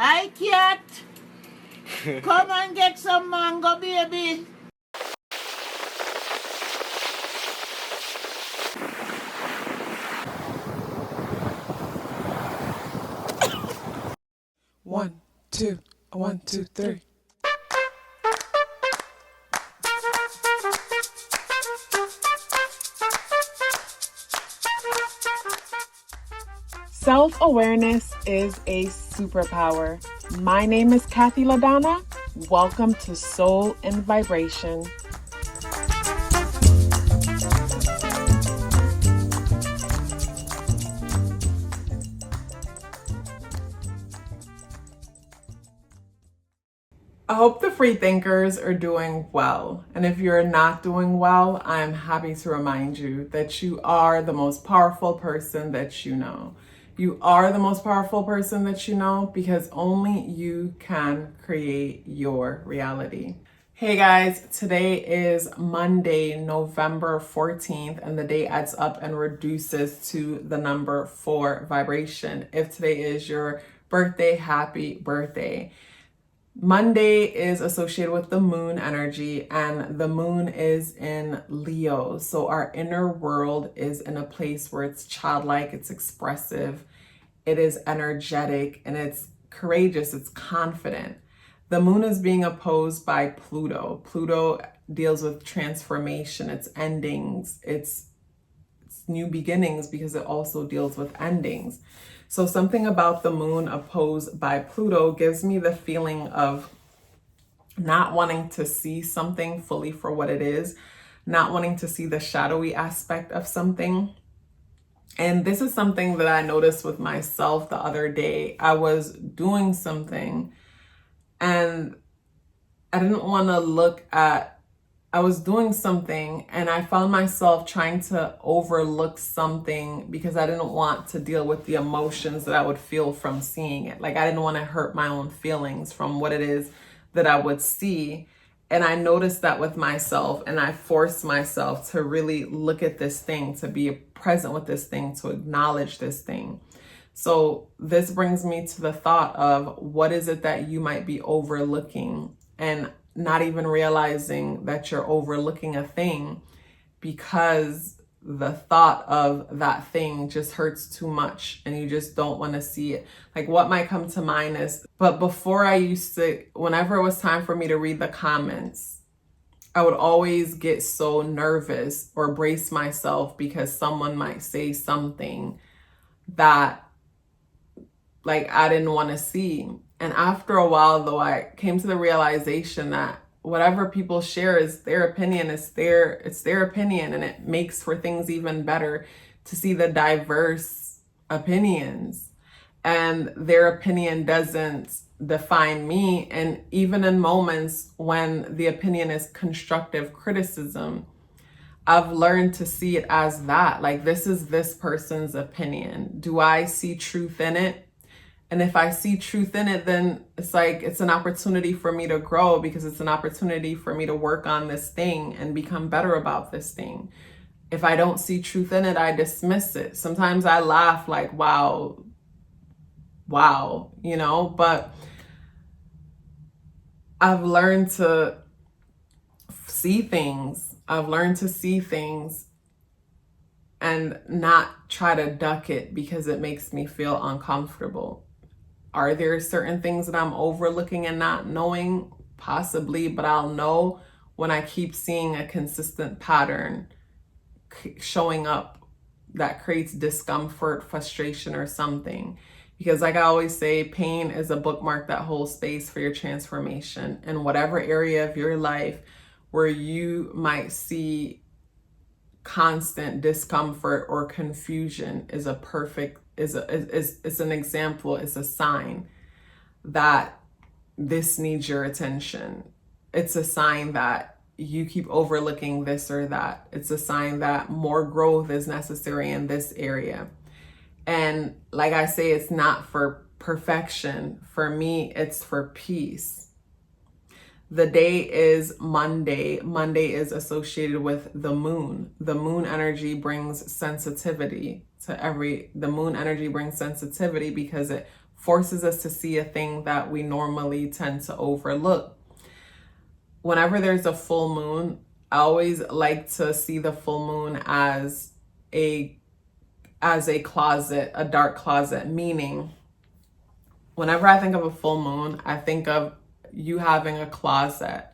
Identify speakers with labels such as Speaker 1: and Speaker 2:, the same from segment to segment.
Speaker 1: Hi, cat. Come and get some mango, baby.
Speaker 2: One, two, 1, 2, 3. Self-awareness is a superpower. My name is KathyLaDonna. Welcome to Soul and Vibration. I hope the free thinkers are doing well. And if you're not doing well, I'm happy to remind you that you are the most powerful person that you know. You are the most powerful person that you know because only you can create your reality. Hey guys, today is Monday, November 14th, and the day adds up and reduces to the number 4 vibration. If today is your birthday, happy birthday. Monday is associated with the moon energy, and the moon is in Leo. So our inner world is in a place where it's childlike, it's expressive, it is energetic, and it's courageous, it's confident. The moon is being opposed by Pluto. Pluto deals with transformation, it's endings, it's new beginnings because it also deals with endings. So something about the moon opposed by Pluto gives me the feeling of not wanting to see something fully for what it is, not wanting to see the shadowy aspect of something. And this is something that I noticed with myself the other day. I was doing something and I didn't want to look at I was doing something and I found myself trying to overlook something because I didn't want to deal with the emotions that I would feel from seeing it. Like I didn't want to hurt my own feelings from what it is that I would see. And I noticed that with myself, and I forced myself to really look at this thing, to be present with this thing, to acknowledge this thing. So this brings me to the thought of what is it that you might be overlooking and not even realizing that you're overlooking a thing because the thought of that thing just hurts too much and you just don't want to see it. Like what might come to mind is, but before I used to, whenever it was time for me to read the comments, I would always get so nervous or brace myself because someone might say something that like I didn't want to see. And after a while, though, I came to the realization that whatever people share is their opinion, it's their opinion, and it makes for things even better to see the diverse opinions. And their opinion doesn't define me. And even in moments when the opinion is constructive criticism, I've learned to see it as that. Like, this is this person's opinion. Do I see truth in it? And if I see truth in it, then it's like, it's an opportunity for me to grow because it's an opportunity for me to work on this thing and become better about this thing. If I don't see truth in it, I dismiss it. Sometimes I laugh like, wow, you know, but I've learned to see things. I've learned to see things and not try to duck it because it makes me feel uncomfortable. Are there certain things that I'm overlooking and not knowing? Possibly, but I'll know when I keep seeing a consistent pattern showing up that creates discomfort, frustration, or something. Because like I always say, pain is a bookmark that holds space for your transformation. And whatever area of your life where you might see constant discomfort or confusion is an example, is a sign that this needs your attention. It's a sign that you keep overlooking this or that. It's a sign that more growth is necessary in this area. And like I say, it's not for perfection. For me, it's for peace. The day is Monday. Monday is associated with the moon. The moon energy brings sensitivity the moon energy brings sensitivity because it forces us to see a thing that we normally tend to overlook. Whenever there's a full moon, I always like to see the full moon as a closet, a dark closet, meaning whenever I think of a full moon, I think of you having a closet.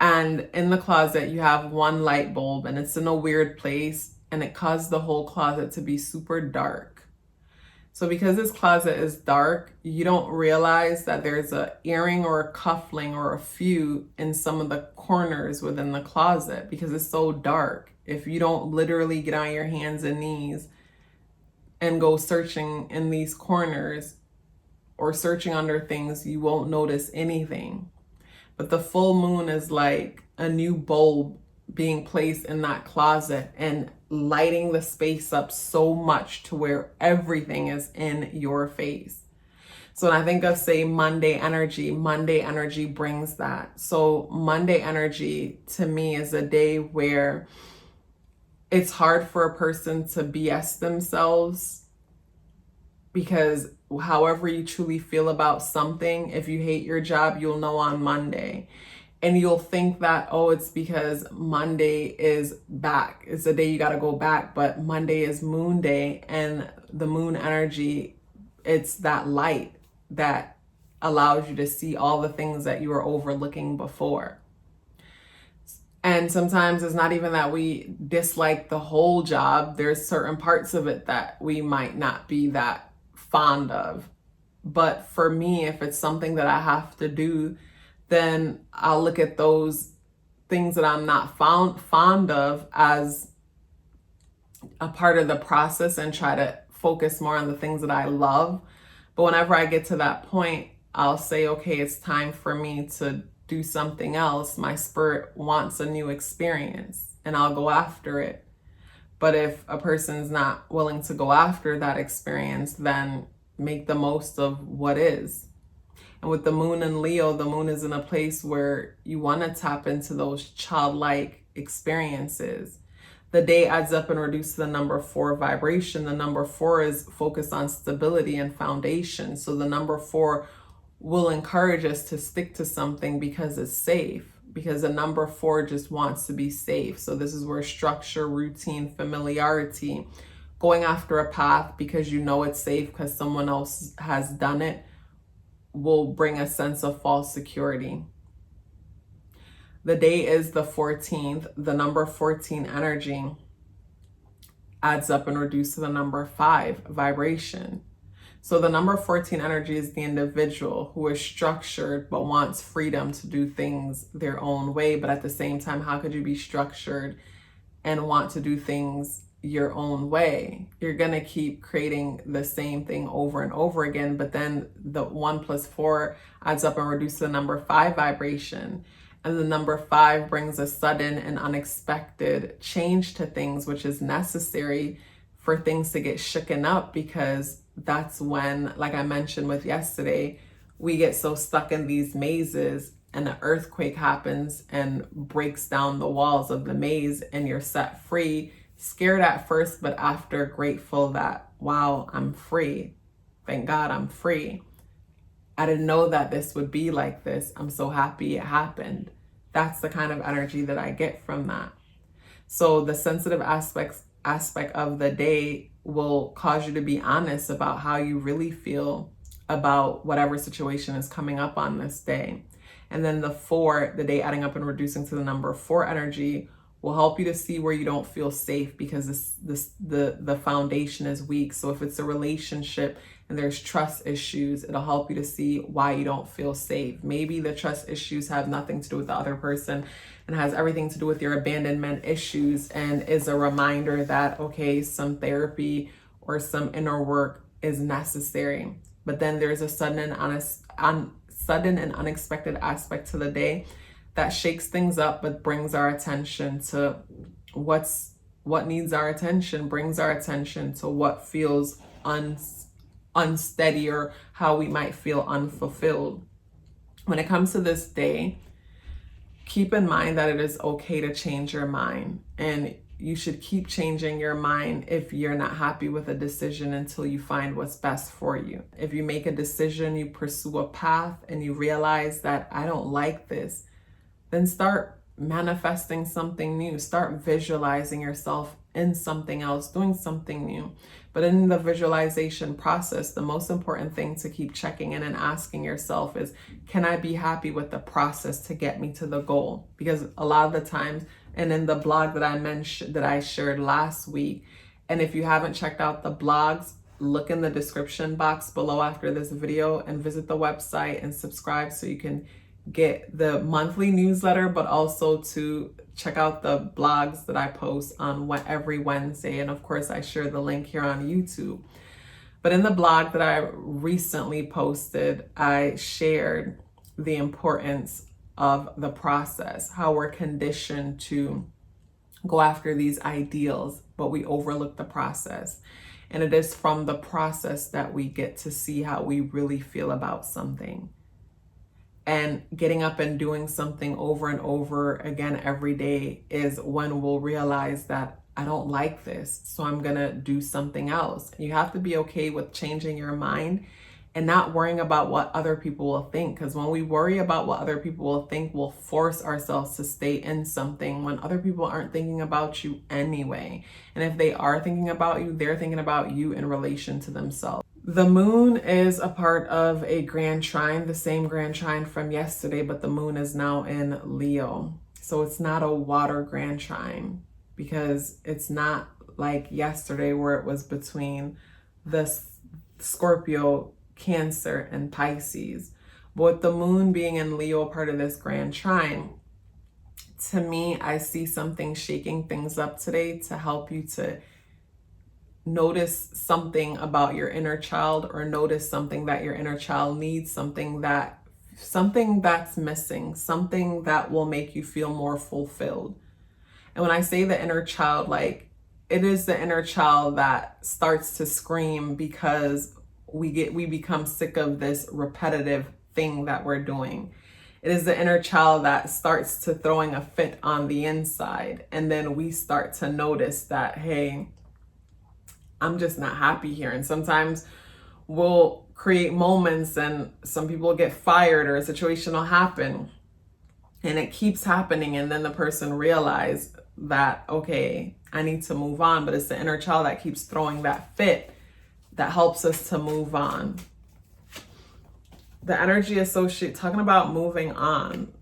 Speaker 2: And in the closet, you have one light bulb and it's in a weird place and it caused the whole closet to be super dark. So because this closet is dark, you don't realize that there's an earring or a cuffling or a few in some of the corners within the closet because it's so dark. If you don't literally get on your hands and knees and go searching in these corners or searching under things, you won't notice anything. But the full moon is like a new bulb being placed in that closet and lighting the space up so much to where everything is in your face. So when I think of, say, Monday energy brings that. So Monday energy to me is a day where it's hard for a person to BS themselves, because however you truly feel about something, if you hate your job, you'll know on Monday. And you'll think that, oh, it's because Monday is back. It's the day you got to go back. But Monday is moon day, and the moon energy, it's that light that allows you to see all the things that you were overlooking before. And sometimes it's not even that we dislike the whole job. There's certain parts of it that we might not be that fond of. But for me, if it's something that I have to do, then I'll look at those things that I'm not fond of as a part of the process and try to focus more on the things that I love. But whenever I get to that point, I'll say, okay, it's time for me to do something else. My spirit wants a new experience and I'll go after it. But if a person's not willing to go after that experience, then make the most of what is. And with the moon in Leo, the moon is in a place where you want to tap into those childlike experiences. The day adds up and reduces to the number 4 vibration. The number 4 is focused on stability and foundation. So the number 4 will encourage us to stick to something because it's safe, because the number 4 just wants to be safe. So this is where structure, routine, familiarity, going after a path because you know it's safe because someone else has done it, will bring a sense of false security. The day is the 14th. The number 14 energy adds up and reduces to the number 5 vibration. So the number 14 energy is the individual who is structured but wants freedom to do things their own way. But at the same time, how could you be structured and want to do things your own way? You're going to keep creating the same thing over and over again. But then the 1 + 4 adds up and reduces the number 5 vibration. And the number 5 brings a sudden and unexpected change to things, which is necessary for things to get shooken up, because that's when, like I mentioned with yesterday, we get so stuck in these mazes and an earthquake happens and breaks down the walls of the maze and you're set free. Scared at first, but after grateful that, wow, I'm free. Thank God I'm free. I didn't know that this would be like this. I'm so happy it happened. That's the kind of energy that I get from that. So the sensitive aspect of the day will cause you to be honest about how you really feel about whatever situation is coming up on this day. And then the 4, the day adding up and reducing to the number 4 energy, will help you to see where you don't feel safe because the foundation is weak. So if it's a relationship and there's trust issues, it'll help you to see why you don't feel safe. Maybe the trust issues have nothing to do with the other person and has everything to do with your abandonment issues, and is a reminder that, okay, some therapy or some inner work is necessary. But then there's a sudden and unexpected aspect to the day that shakes things up, but brings our attention to what needs our attention, brings our attention to what feels unsteady or how we might feel unfulfilled. When it comes to this day, keep in mind that it is okay to change your mind. And you should keep changing your mind if you're not happy with a decision until you find what's best for you. If you make a decision, you pursue a path, and you realize that I don't like this, then start manifesting something new. Start visualizing yourself in something else, doing something new. But in the visualization process, the most important thing to keep checking in and asking yourself is, can I be happy with the process to get me to the goal? Because a lot of the times, and in the blog that I mentioned, that I shared last week, and if you haven't checked out the blogs, look in the description box below after this video and visit the website and subscribe so you can get the monthly newsletter, but also to check out the blogs that I post on every Wednesday. And of course, I share the link here on YouTube. But in the blog that I recently posted, I shared the importance of the process, how we're conditioned to go after these ideals, but we overlook the process. And it is from the process that we get to see how we really feel about something. And getting up and doing something over and over again every day is when we'll realize that I don't like this, so I'm gonna do something else. You have to be okay with changing your mind and not worrying about what other people will think. Because when we worry about what other people will think, we'll force ourselves to stay in something when other people aren't thinking about you anyway. And if they are thinking about you, they're thinking about you in relation to themselves. The moon is a part of a grand trine, the same grand trine from yesterday, but the moon is now in Leo. So it's not a water grand trine, because it's not like yesterday where it was between the Scorpio, Cancer, and Pisces. But with the moon being in Leo, part of this grand trine, to me, I see something shaking things up today to help you to notice something about your inner child, or notice something that your inner child needs, something that's missing, something that will make you feel more fulfilled. And when I say the inner child, like, it is the inner child that starts to scream because we become sick of this repetitive thing that we're doing. It is the inner child that starts to throwing a fit on the inside, and then we start to notice that, hey, I'm just not happy here. And sometimes we'll create moments and some people get fired, or a situation will happen, and it keeps happening. And then the person realizes that, okay, I need to move on. But it's the inner child that keeps throwing that fit that helps us to move on. The energy associate, talking about moving on.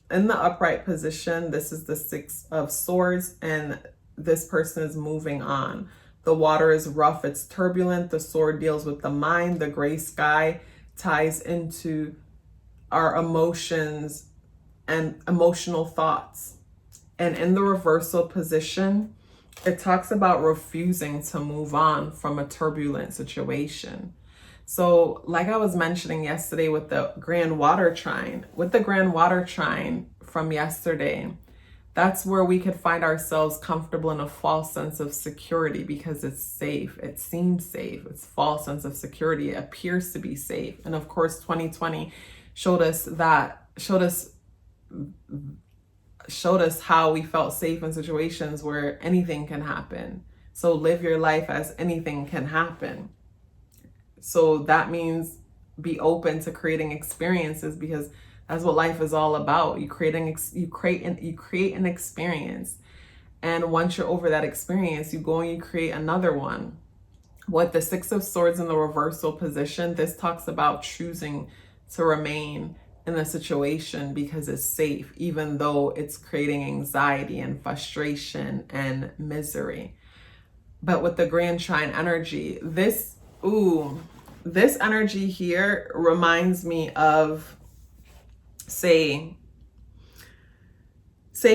Speaker 2: In the upright position, this is the 6 of Swords, and this person is moving on. The water is rough, it's turbulent. The sword deals with the mind. The gray sky ties into our emotions and emotional thoughts. And in the reversal position, it talks about refusing to move on from a turbulent situation. So like I was mentioning yesterday with the grand water trine, from yesterday, that's where we could find ourselves comfortable in a false sense of security because it's safe. It seems safe. It's false sense of security. It appears to be safe. And of course, 2020 showed us how we felt safe in situations where anything can happen. So live your life as anything can happen. So that means be open to creating experiences, because that's what life is all about. You create an experience. And once you're over that experience, you go and you create another one. With the 6 of Swords in the reversal position, this talks about choosing to remain in the situation because it's safe, even though it's creating anxiety and frustration and misery. But with the grand trine energy, this energy here reminds me of, say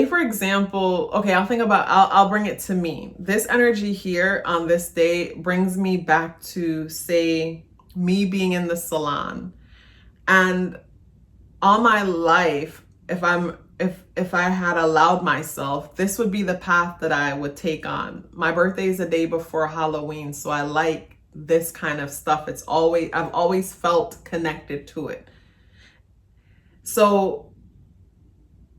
Speaker 2: for example, okay, I'll bring it to me. This energy here on this day brings me back to, say, me being in the salon. And all my life, if I had allowed myself, this would be the path that I would take on. My birthday is the day before Halloween, so I like this kind of stuff. I've always felt connected to it. So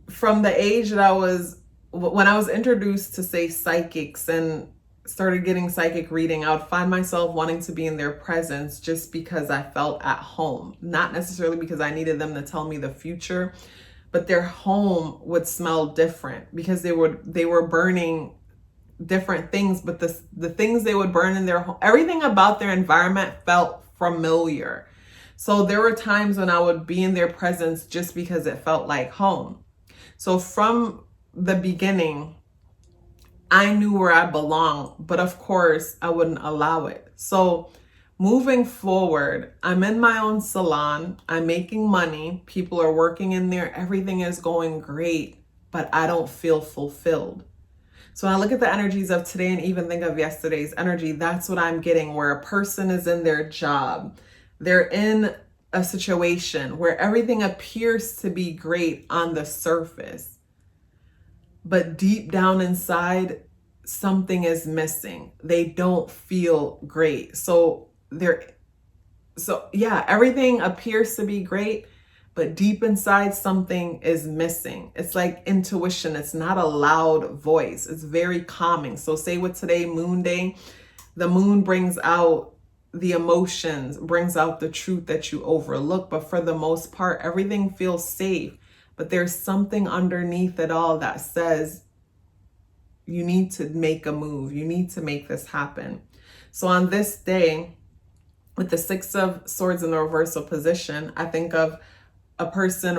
Speaker 2: from the age that I was when I was introduced to, say, psychics and started getting psychic reading, I would find myself wanting to be in their presence just because I felt at home. Not necessarily because I needed them to tell me the future, but their home would smell different because they were burning different things, but the things they would burn in their home, everything about their environment felt familiar. So there were times when I would be in their presence just because it felt like home. So from the beginning, I knew where I belonged, but of course I wouldn't allow it. So moving forward, I'm in my own salon, I'm making money, people are working in there, everything is going great, but I don't feel fulfilled. So when I look at the energies of today and even think of yesterday's energy, that's what I'm getting, where a person is in their job. They're in a situation where everything appears to be great on the surface, but deep down inside, something is missing. They don't feel great. So everything appears to be great, but deep inside something is missing. It's like intuition. It's not a loud voice. It's very calming. So say with today, Moon Day, the moon brings out the emotions, brings out the truth that you overlook. But for the most part, everything feels safe. But there's something underneath it all that says you need to make a move. You need to make this happen. So on this day, with the Six of Swords in the reversal position, I think of a person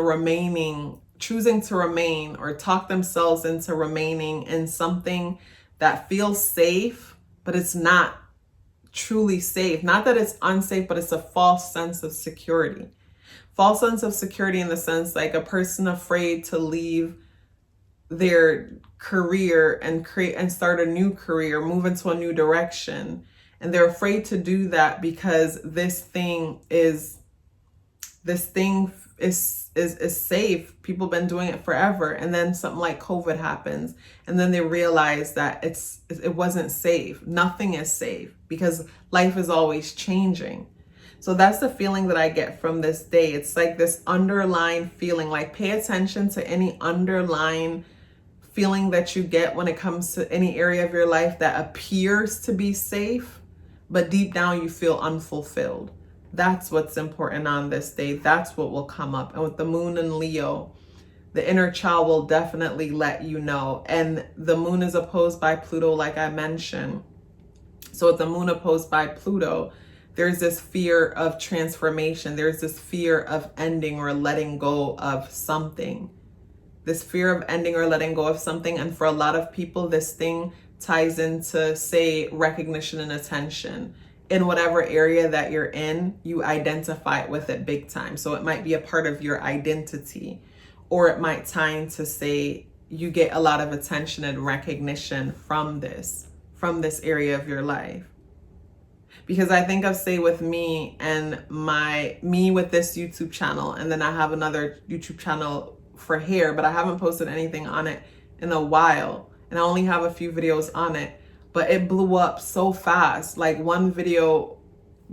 Speaker 2: choosing to remain or talk themselves into remaining in something that feels safe, but it's not truly safe. Not that it's unsafe, but it's a false sense of security. False sense of security in the sense like a person afraid to leave their career and start a new career, move into a new direction. And they're afraid to do that because this thing is safe. People have been doing it forever. And then something like COVID happens. And then they realize that it wasn't safe. Nothing is safe because life is always changing. So that's the feeling that I get from this day. It's like this underlying feeling, like pay attention to any underlying feeling that you get when it comes to any area of your life that appears to be safe, but deep down you feel unfulfilled. That's what's important on this day. That's what will come up. And with the moon in Leo, the inner child will definitely let you know. And the moon is opposed by Pluto, like I mentioned. So with the moon opposed by Pluto, there's this fear of transformation. There's this fear of ending or letting go of something. This fear of ending or letting go of something. And for a lot of people, this thing ties into, say, recognition and attention. In whatever area that you're in, you identify with it big time. So it might be a part of your identity, or it might tie into, say, you get a lot of attention and recognition from this area of your life. Because I think of, say, with me and me with this YouTube channel, and then I have another YouTube channel for hair, but I haven't posted anything on it in a while, and I only have a few videos on it. But it blew up so fast. Like one video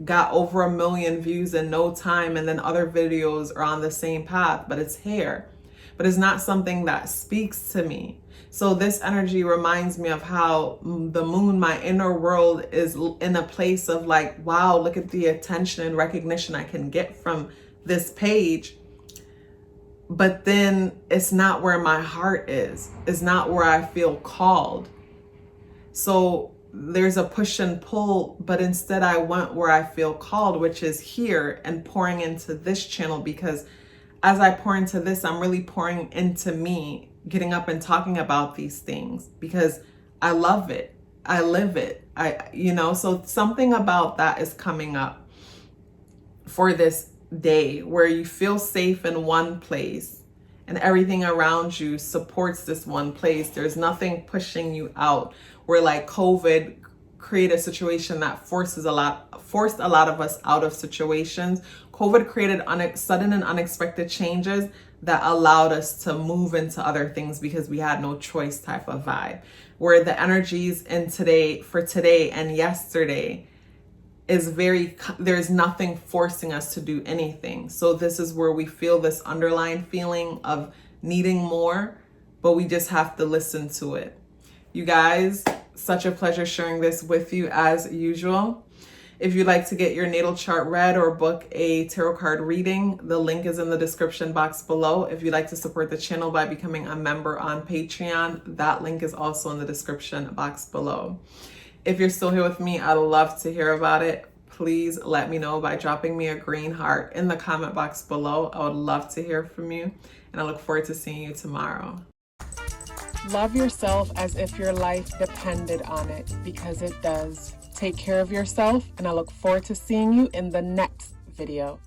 Speaker 2: got over 1 million views in no time, and then other videos are on the same path, but it's hair. But it's not something that speaks to me. So this energy reminds me of how the moon, my inner world, is in a place of like, wow, look at the attention and recognition I can get from this page. But then it's not where my heart is. It's not where I feel called. So there's a push and pull, but instead I went where I feel called, which is here and pouring into this channel, because as I pour into this, I'm really pouring into me, getting up and talking about these things because I love it. I live it. So something about that is coming up for this day where you feel safe in one place and everything around you supports this one place. There's nothing pushing you out. Where like COVID created a situation that forced a lot of us out of situations. COVID created sudden and unexpected changes that allowed us to move into other things because we had no choice type of vibe. Where the energies for today and yesterday is there's nothing forcing us to do anything. So this is where we feel this underlying feeling of needing more, but we just have to listen to it. You guys, such a pleasure sharing this with you as usual. If you'd like to get your natal chart read or book a tarot card reading, the link is in the description box below. If you'd like to support the channel by becoming a member on Patreon, that link is also in the description box below. If you're still here with me, I'd love to hear about it. Please let me know by dropping me a green heart in the comment box below. I would love to hear from you, and I look forward to seeing you tomorrow. Love yourself as if your life depended on it, because it does. Take care of yourself, and I look forward to seeing you in the next video.